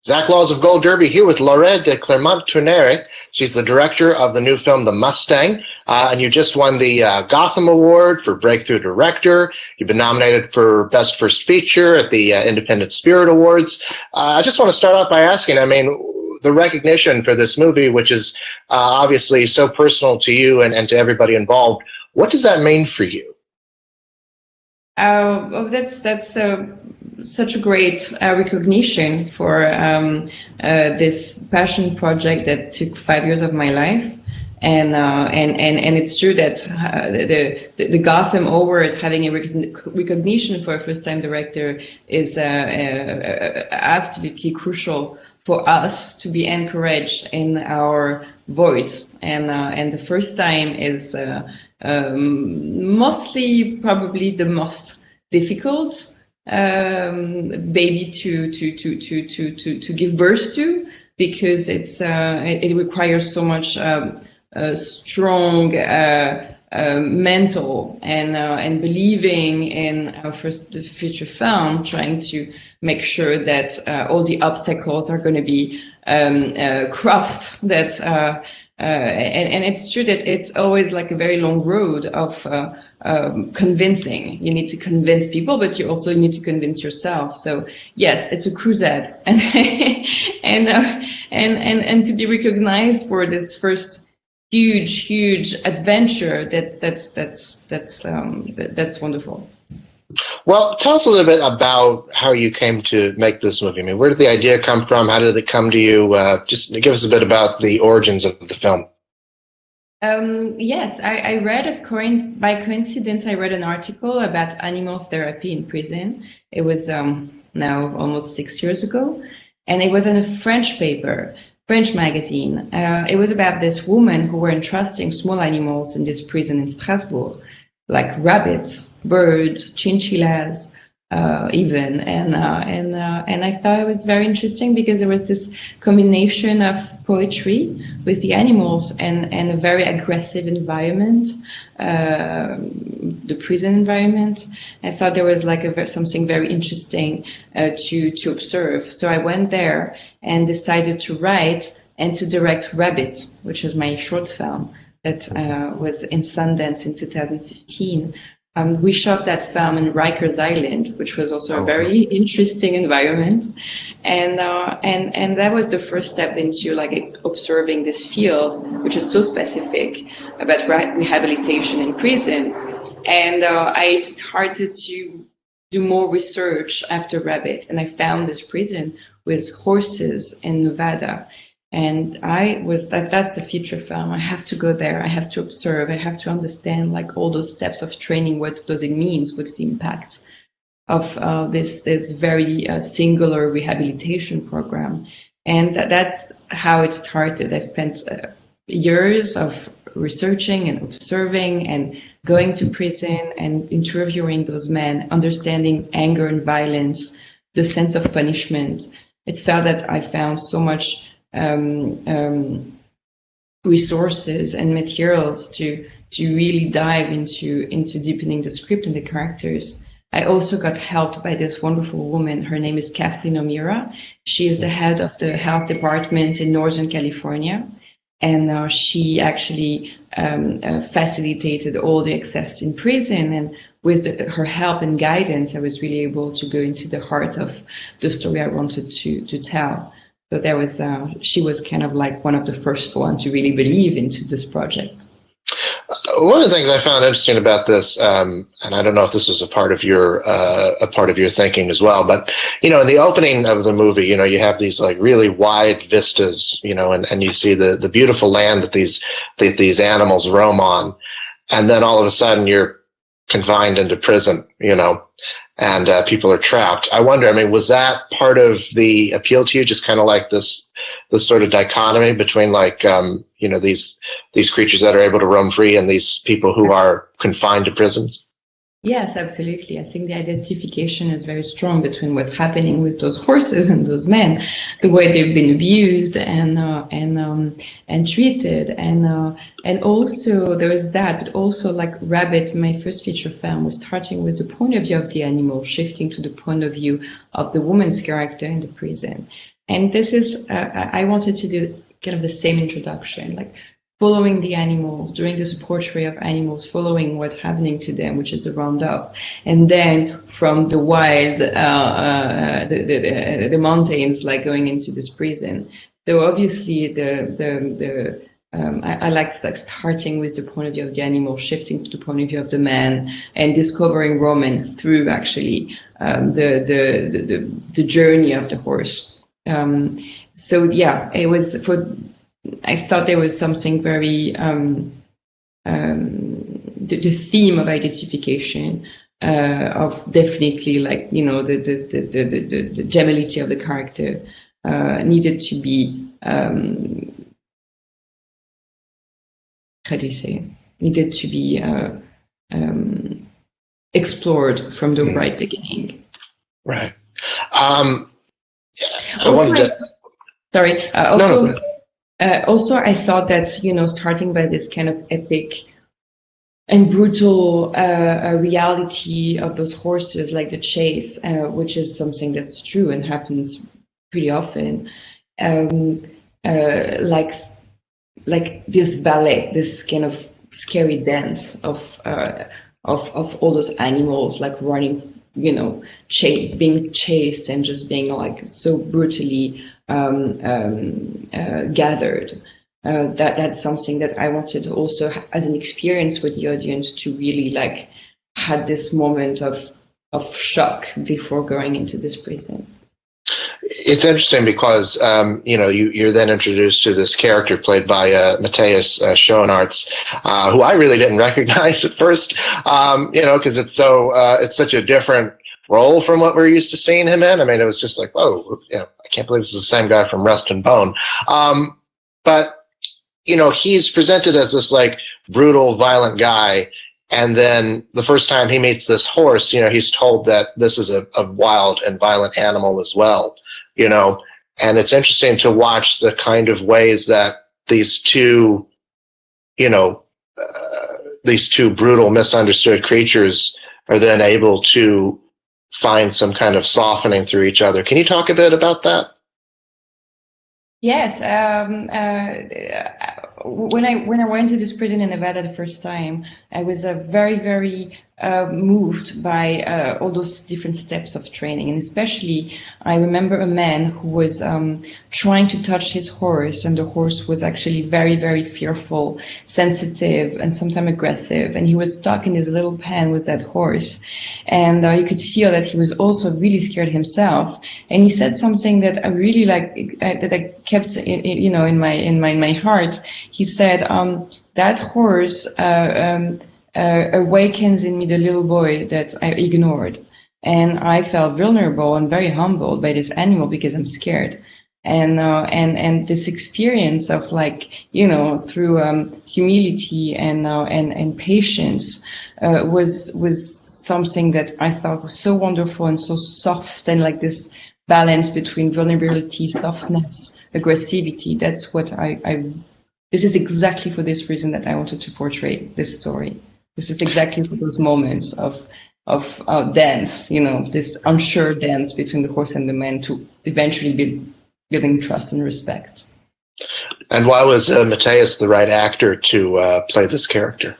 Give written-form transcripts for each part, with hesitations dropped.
Zach Laws of Gold Derby here with Laure de Clermont-Tonnerre. She's the director of the new film, The Mustang, and you just won the Gotham Award for Breakthrough Director. You've been nominated for Best First Feature at the Independent Spirit Awards. I just want to start off by asking, I mean, the recognition for this movie, which is obviously so personal to you and to everybody involved, what does that mean for you? That's such a great recognition for this passion project that took 5 years of my life, and it's true that the Gotham Awards having a recognition for a first-time director is absolutely crucial for us to be encouraged in our voice, and the first time is mostly probably the most difficult baby to give birth to, because it requires so much strong mental and believing in our first feature film, trying to make sure that all the obstacles are going to be crossed, that and it's true that it's always like a very long road of convincing. You need to convince people, but you also need to convince yourself. So yes, it's a crusade, and and to be recognized for this first huge adventure, that's wonderful. Well, tell us a little bit about how you came to make this movie. I mean, where did the idea come from? How did it come to you? Just give us a bit about the origins of the film. Yes, I read by coincidence, I read an article about animal therapy in prison. It was now almost 6 years ago, and it was in a French magazine. It was about this woman who were entrusting small animals in this prison in Strasbourg, like rabbits, birds, chinchillas, even, and I thought it was very interesting because there was this combination of poetry with the animals and a very aggressive environment, the prison environment. I thought there was like something very interesting to observe. So I went there and decided to write and to direct Rabbit, which was my short film that was in Sundance in 2015. We shot that film in Rikers Island, which was also a very interesting environment, and that was the first step into like observing this field, which is so specific about rehabilitation in prison. And I started to do more research after Rabbit, and I found this prison with horses in Nevada. And that's the feature film. I have to go there. I have to observe. I have to understand like all those steps of training. What does it mean? What's the impact of this very singular rehabilitation program? And that's how it started. I spent years of researching and observing and going to prison and interviewing those men, understanding anger and violence, the sense of punishment. It felt that I found so much resources and materials to really dive into deepening the script and the characters. I also got helped by this wonderful woman. Her name is Kathleen O'Meara. She is the head of the health department in Northern California, and she actually facilitated all the access in prison. And with her help and guidance, I was really able to go into the heart of the story I wanted to tell. So there was, she was kind of like one of the first ones to really believe into this project. One of the things I found interesting about this, and I don't know if this was a part of your thinking as well, but in the opening of the movie, you have these like really wide vistas, and you see the beautiful land that these animals roam on, and then all of a sudden you're confined into prison, and people are trapped. I wonder, was that part of the appeal to you, just kind of like this sort of dichotomy between like, these creatures that are able to roam free and these people who are confined to prisons? Yes, absolutely. I think the identification is very strong between what's happening with those horses and those men, the way they've been abused and treated, and also there is that, but also like Rabbit, my first feature film, was starting with the point of view of the animal, shifting to the point of view of the woman's character in the prison, and this is I wanted to do kind of the same introduction, like following the animals, doing this portrait of animals, following what's happening to them, which is the roundup, and then from the wild, the mountains, like going into this prison. So obviously, I liked like starting with the point of view of the animal, shifting to the point of view of the man, and discovering Roman through actually the journey of the horse. So yeah, it was for. I thought there was something very the theme of identification of definitely like the gemility of the character needed to be how do you say needed to be explored from the right beginning. Right. Sorry. Also. No. Also, I thought that, starting by this kind of epic and brutal reality of those horses, like the chase, which is something that's true and happens pretty often, like this ballet, this kind of scary dance of all those animals, like running, being chased and just being like so brutally gathered. That's something that I wanted also as an experience with the audience to really like had this moment of shock before going into this prison. It's interesting because you're then introduced to this character played by Matthias Schoenaerts, who I really didn't recognize at first, because it's such a different role from what we're used to seeing him in. I mean, it was just like, whoa, I can't believe this is the same guy from Rust and Bone. But he's presented as this like brutal, violent guy. And then the first time he meets this horse, he's told that this is a wild and violent animal as well, and it's interesting to watch the kind of ways that these two brutal, misunderstood creatures are then able to find some kind of softening through each other. Can you talk a bit about that? Yes. When I went to this prison in Nevada the first time, I was very, very moved by all those different steps of training. And especially, I remember a man who was trying to touch his horse, and the horse was actually very, very fearful, sensitive, and sometimes aggressive. And he was stuck in his little pen with that horse. And you could feel that he was also really scared himself. And he said something that I really that I kept in my heart. He said, that horse awakens in me the little boy that I ignored. And I felt vulnerable and very humbled by this animal because I'm scared. And this experience of through humility and patience was something that I thought was so wonderful and so soft, and like this balance between vulnerability, softness, aggressivity. That's what this is exactly for this reason that I wanted to portray this story. This is exactly for those moments of dance, this unsure dance between the horse and the man to eventually building trust and respect. And why was Matthias the right actor to play this character?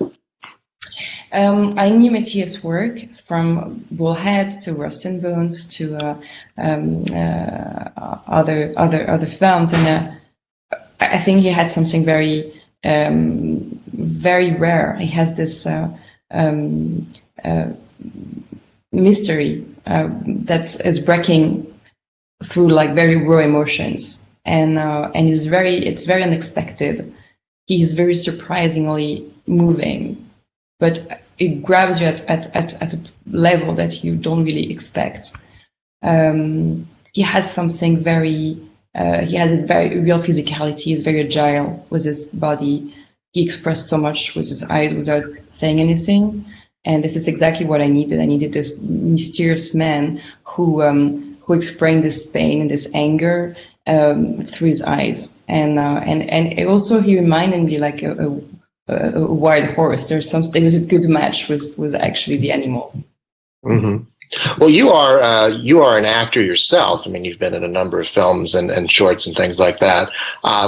I knew Matthias' work from Bullhead to Rust and Bones to other films, and I think he had something very very rare. He has this mystery that is breaking through like very raw emotions, and it's very unexpected. He's very surprisingly moving, but it grabs you at a level that you don't really expect. He has something very, he has a very real physicality. He's very agile with his body. He expressed so much with his eyes without saying anything. And this is exactly what I needed. I needed this mysterious man who explained this pain and this anger through his eyes. And also he reminded me like a wild horse. There was a good match with actually the animal. Mm-hmm. Well, you are an actor yourself. I mean, you've been in a number of films and shorts and things like that.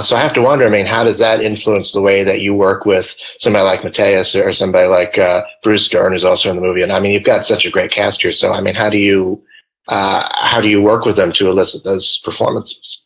So I have to wonder, I mean, how does that influence the way that you work with somebody like Matthias or somebody like Bruce Dern, who's also in the movie? And I mean, you've got such a great cast here. So I mean, how do you work with them to elicit those performances?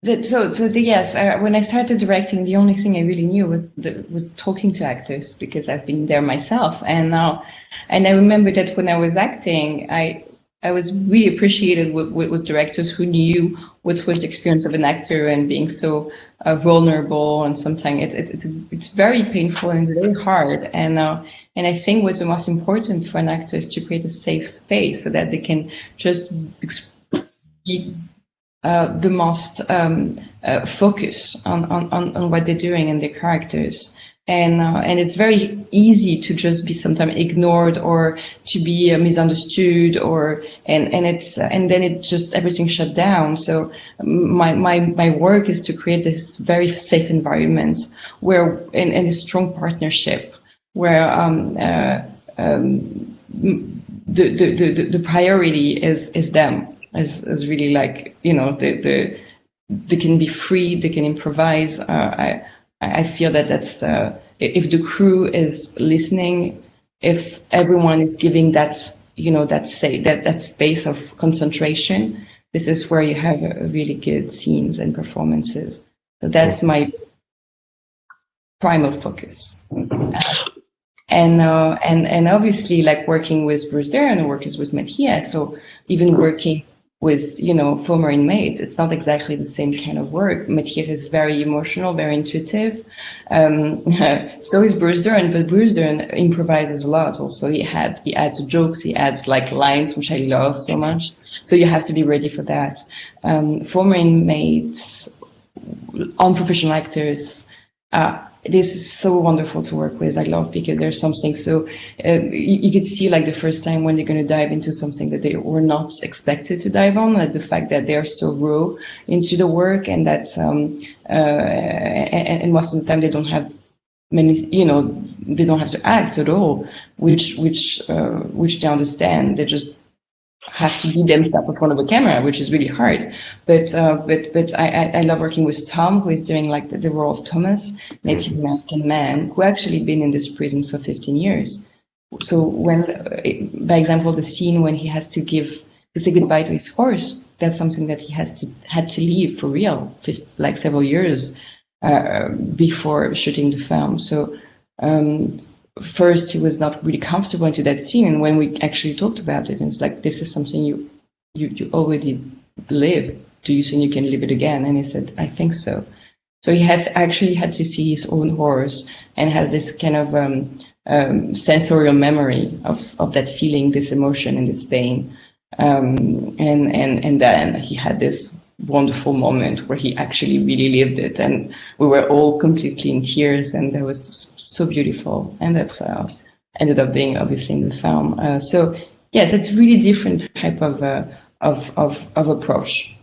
Yes, when I started directing, the only thing I really knew was talking to actors, because I've been there myself. And I remember that when I was acting, I was really appreciated with directors who knew what was the experience of an actor and being so vulnerable. And sometimes it's very painful and it's very hard. And I think what's the most important for an actor is to create a safe space so that they can just be the most focus on what they're doing and their characters. And it's very easy to just be sometimes ignored or to be misunderstood and then it just everything shut down. So my work is to create this very safe environment where in a strong partnership where the priority is them. As really like, you know, they can be free, they can improvise. I feel that's if the crew is listening, if everyone is giving that, you know, that space of concentration, this is where you have really good scenes and performances. So that's my primal focus. And obviously, like working with Bruce Dern and working with Matthias, so even working with, you know, former inmates, it's not exactly the same kind of work. Matthias is very emotional, very intuitive. So is Bruce Dern, but Bruce Dern improvises a lot also. He adds jokes, he adds like lines, which I love so much. So you have to be ready for that. Former inmates, unprofessional actors, this is so wonderful to work with. I love because there's something so you could see like the first time when they're going to dive into something that they were not expected to dive on, like the fact that they're so raw into the work and that and most of the time they don't have many, you know, they don't have to act at all, which they understand. They just have to be themselves in front of a camera, which is really hard. But I love working with Tom, who is doing like the role of Thomas, Native American man, who actually been in this prison for 15 years. So when, by example, the scene when he has to say goodbye to his horse, that's something that he had to leave for real, like several years before shooting the film. So first he was not really comfortable into that scene, and when we actually talked about it, and it's like, this is something you already live. Do you think you can live it again? And he said, I think so. So he had to see his own horse and has this kind of sensorial memory of that feeling, this emotion and this pain. And then he had this wonderful moment where he actually really lived it, and we were all completely in tears, and that was so beautiful. And that's ended up being obviously in the film. So yes, it's really different type of approach.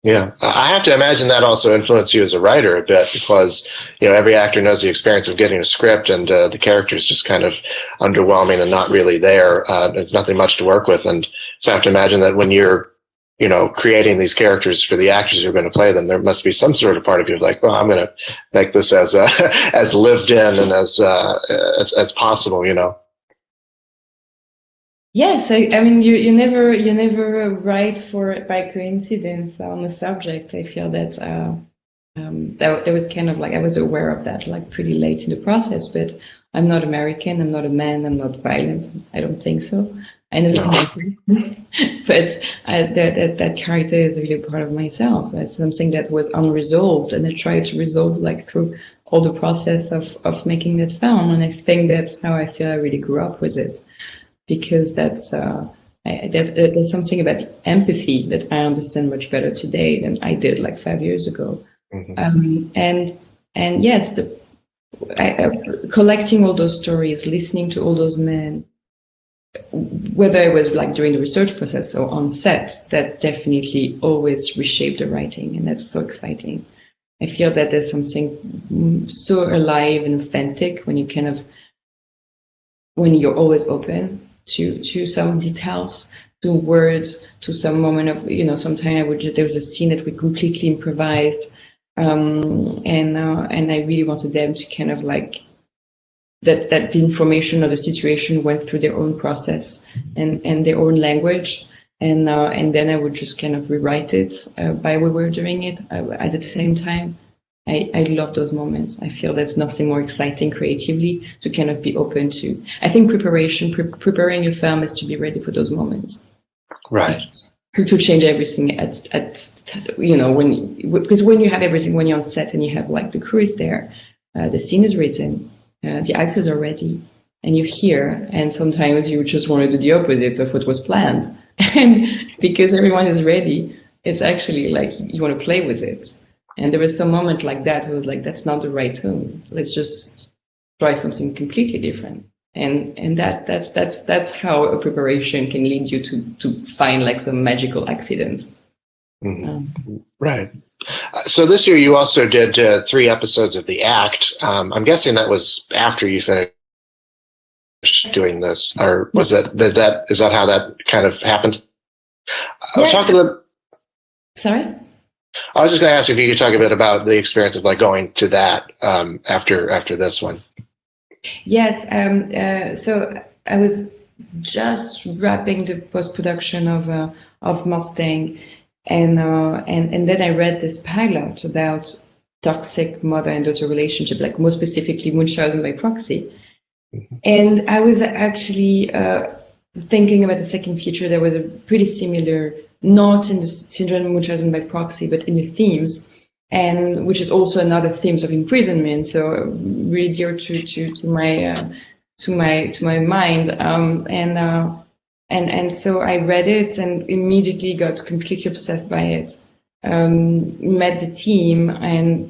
Yeah, I have to imagine that also influenced you as a writer a bit, because, you know, every actor knows the experience of getting a script and the character is just kind of underwhelming and not really there. There's nothing much to work with. And so I have to imagine that when you're, you know, creating these characters for the actors who are going to play them, there must be some sort of part of you like, well, I'm going to make this as as lived in and as possible, you know. Yes, I mean, you never write by coincidence on a subject. I feel that that was kind of like, I was aware of that like pretty late in the process. But I'm not American. I'm not a man. I'm not violent. I don't think so. I never think but that character is really part of myself. It's something that was unresolved, and I tried to resolve like through all the process of making that film. And I think that's how I feel I really grew up with it. Because there's something about empathy that I understand much better today than I did like 5 years ago. Mm-hmm. And And yes, collecting all those stories, listening to all those men, whether it was like during the research process or on set, that definitely always reshaped the writing, and that's so exciting. I feel that there's something so alive and authentic when when you're always open to some details, to words, to some moment of, sometimes there was a scene that we completely improvised, and I really wanted them to kind of like that the information or the situation went through their own process and their own language, and then I would just kind of rewrite it by we were doing it at the same time. I love those moments. I feel there's nothing more exciting creatively to kind of be open to. I think preparing your film is to be ready for those moments. Right. To change everything because when you have everything, when you're on set and you have like the crew is there, the scene is written, the actors are ready, and you're here, and sometimes you just want to do the opposite of what was planned. And because everyone is ready, it's actually like you want to play with it. And there was some moment like that where I was like, that's not the right tone. Let's just try something completely different. And that's how a preparation can lead you to find like some magical accidents. Mm-hmm. Right. So this year you also did 3 episodes of The Act. I'm guessing that was after you finished doing this, or was is that how that kind of happened? Yeah. Sorry? I was just going to ask if you could talk a bit about the experience of like going to that after this one. Yes. So I was just wrapping the post-production of Mustang, and then I read this pilot about toxic mother and daughter relationship, like more specifically Munchausen by proxy. Mm-hmm. And I was actually thinking about the second feature that was a pretty similar, not in the syndrome of Munchausen by proxy, but in the themes, and which is also another themes of imprisonment. So really dear to my mind. And so I read it and immediately got completely obsessed by it. Met the team, and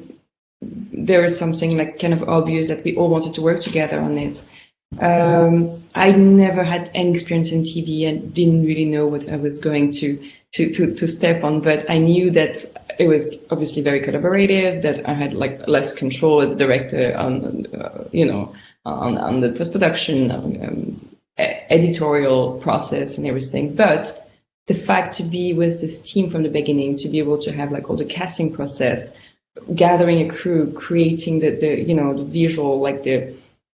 there was something like kind of obvious that we all wanted to work together on it. I never had any experience in TV and didn't really know what I was going to step on, but I knew that it was obviously very collaborative, that I had like less control as a director on, on the post-production, editorial process and everything. But the fact to be with this team from the beginning, to be able to have like all the casting process, gathering a crew, creating the visual, like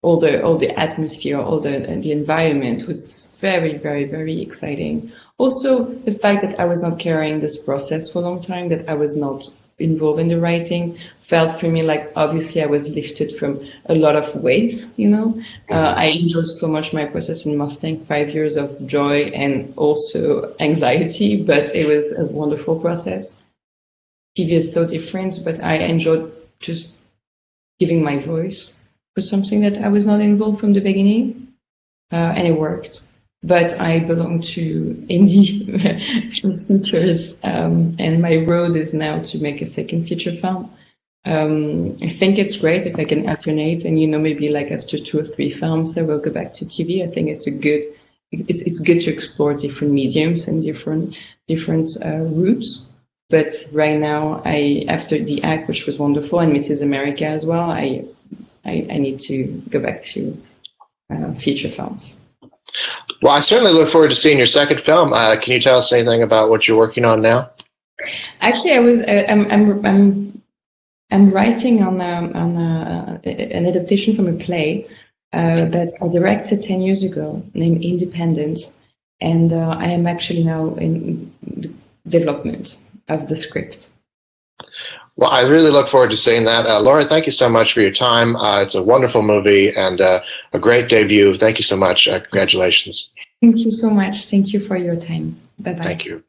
all the atmosphere, all the environment was very, very, very exciting. Also, the fact that I was not carrying this process for a long time, that I was not involved in the writing, felt for me like obviously I was lifted from a lot of weights, I enjoyed so much my process in Mustang, 5 years of joy and also anxiety, but it was a wonderful process. TV is so different, but I enjoyed just giving my voice for something that I was not involved from the beginning, and it worked. But I belong to indie features, and my road is now to make a second feature film. I think it's great if I can alternate, and maybe like after 2 or 3 films, I will go back to TV. I think it's it's good to explore different mediums and different routes. But right now, after The Act, which was wonderful, and Mrs. America as well, I need to go back to feature films. Well, I certainly look forward to seeing your second film. Can you tell us anything about what you're working on now? Actually, I'm writing on an adaptation from a play that I directed 10 years ago, named Independence, and I am actually now in the development of the script. Well, I really look forward to seeing that. Laure, thank you so much for your time. It's a wonderful movie and a great debut. Thank you so much. Congratulations. Thank you so much. Thank you for your time. Bye-bye. Thank you.